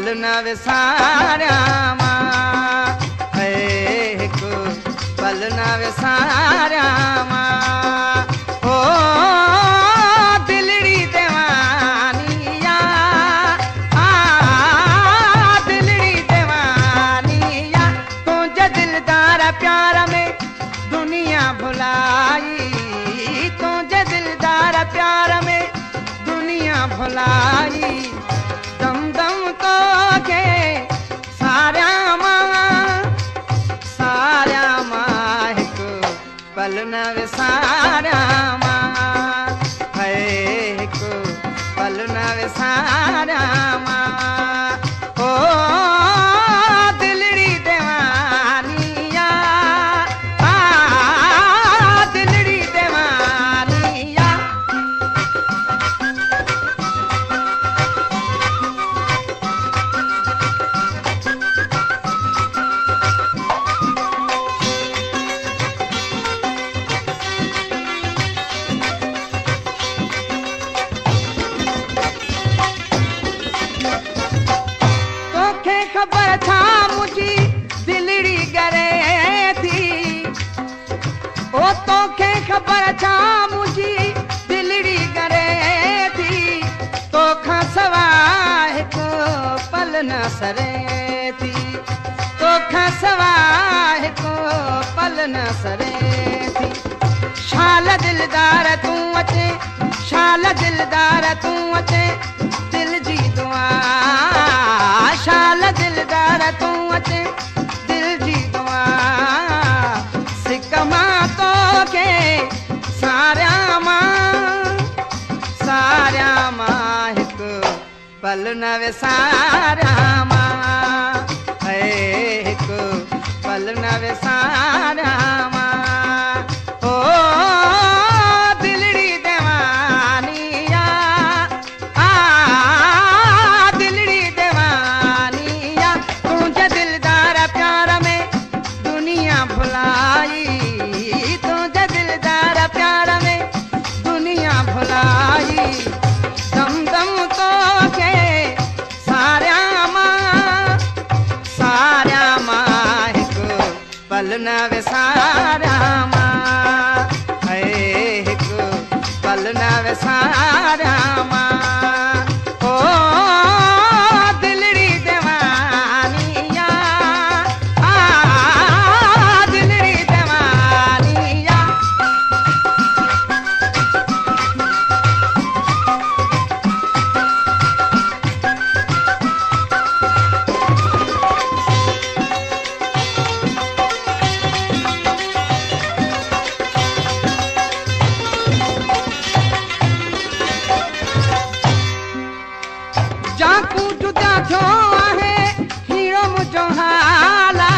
पल न विसारिया मां, हिकु पल न विसारिया मां। ओ दिलड़ी दीवानिया, दिलड़ी दीवानिया, तुझे दिलदार प्यार में दुनिया भुलाई, तुझे दिलदार प्यार में दुनिया भुलाई। दम दम तो के सारिया मां, हिकु पल न विसारिया मां, हिकु पल न विसारिया मां। ओ दिलड़ी दीवानिया, दिलड़ी दीवानिया। खबर था मुझी दिलड़ी करे थी, ओ तोखे खबर था मुझी दिलड़ी करे थी, तोखा सवाइ हिकु पल न सरे थी, तोखा सवाइ हिकु पल न सरे थी। शाल दिलदार तूं अचे, शाल दिलदार तूं अचे, दिल जी दुआ। शाल दिलदार तूं अचे, दिल जी दुआ। सिक मां तोखे सारिया मां, सारिया मां, हिकु पल न विसारिया मां, हिकु पल न विसारिया मां। ओ दिलड़ी दीवानिया, दिलड़ी दीवानिया, तुझे दिलदार प्यार में दुनिया भुलाई, तुझे दिलदार प्यार में दुनिया भुलाई। दम दम तो के सारिया मां, सारिया मां, हिकु पल न विसारिया मां, हिकु पल न विसारिया मां। ओ दिलड़ी दीवानिया, दिलड़ी दीवानिया। जाकू जुदा थियो आहे हीरो मुंहिंजो हाला,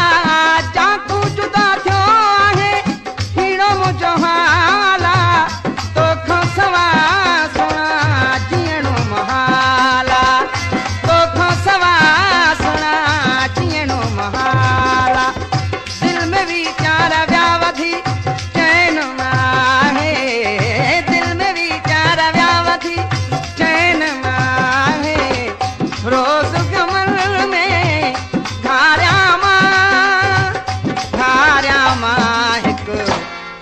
जाकू जुदा थियो आहे हीरो मुंहिंजो हाला, तोखां सवाइ सुहिणा जीअणो महाला, तोखां सवाइ सुहिणा जीअणो महाला। दिल में वीचार विया वधी चैन नाहे, दिल में वीचार विया वधी चैन नाहे। रोज़ गमन में धारिया मां, हिकु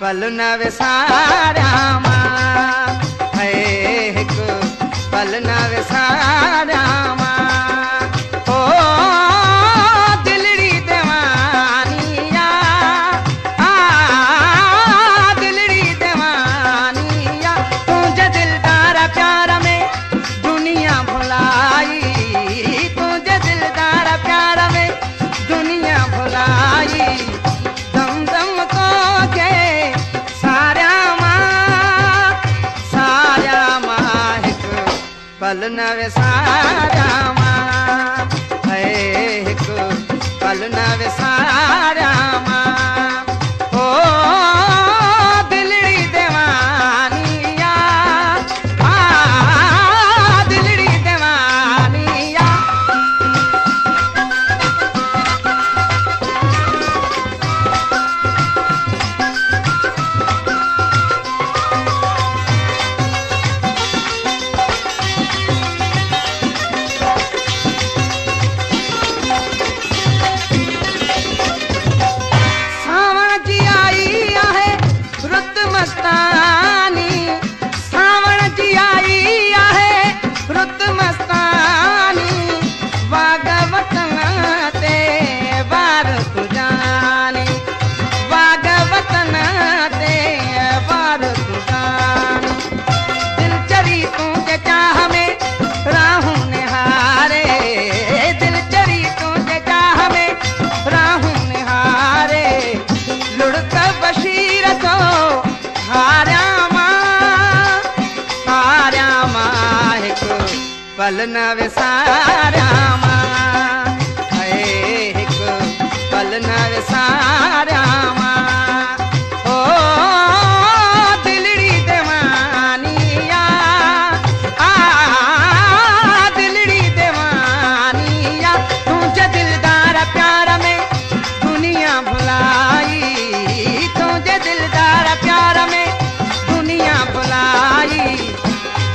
पल न विसारिया मां, हिकु पल न विसारिया मां। ओ दिलड़ी दीवानिया, दिलड़ी दीवानिया, तुझे दिलदार प्यार में दुनिया भुलाई, तुझे दिलदार प्यार में दुनिया भुलाई। दम दम तो के सारिया मां, सारिया मां, हिकु पल न विसारिया मां, हिकु पल न विसारिया मां। ओ दिलड़ी दीवानिया, दिलड़ी दीवानिया। पल न विसारिया मां, हाय हिकु पल न विसारिया मां। ओ दिलड़ी दीवानिया, दिलड़ी दीवानिया, तुझे दिलदार प्यार में दुनिया भुलाई, तुझे दिलदार प्यार में दुनिया भुलाई।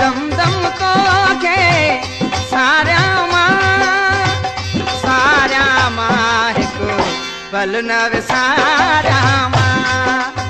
दम दम को के सारिया मां हिकु पल न विसारिया मां।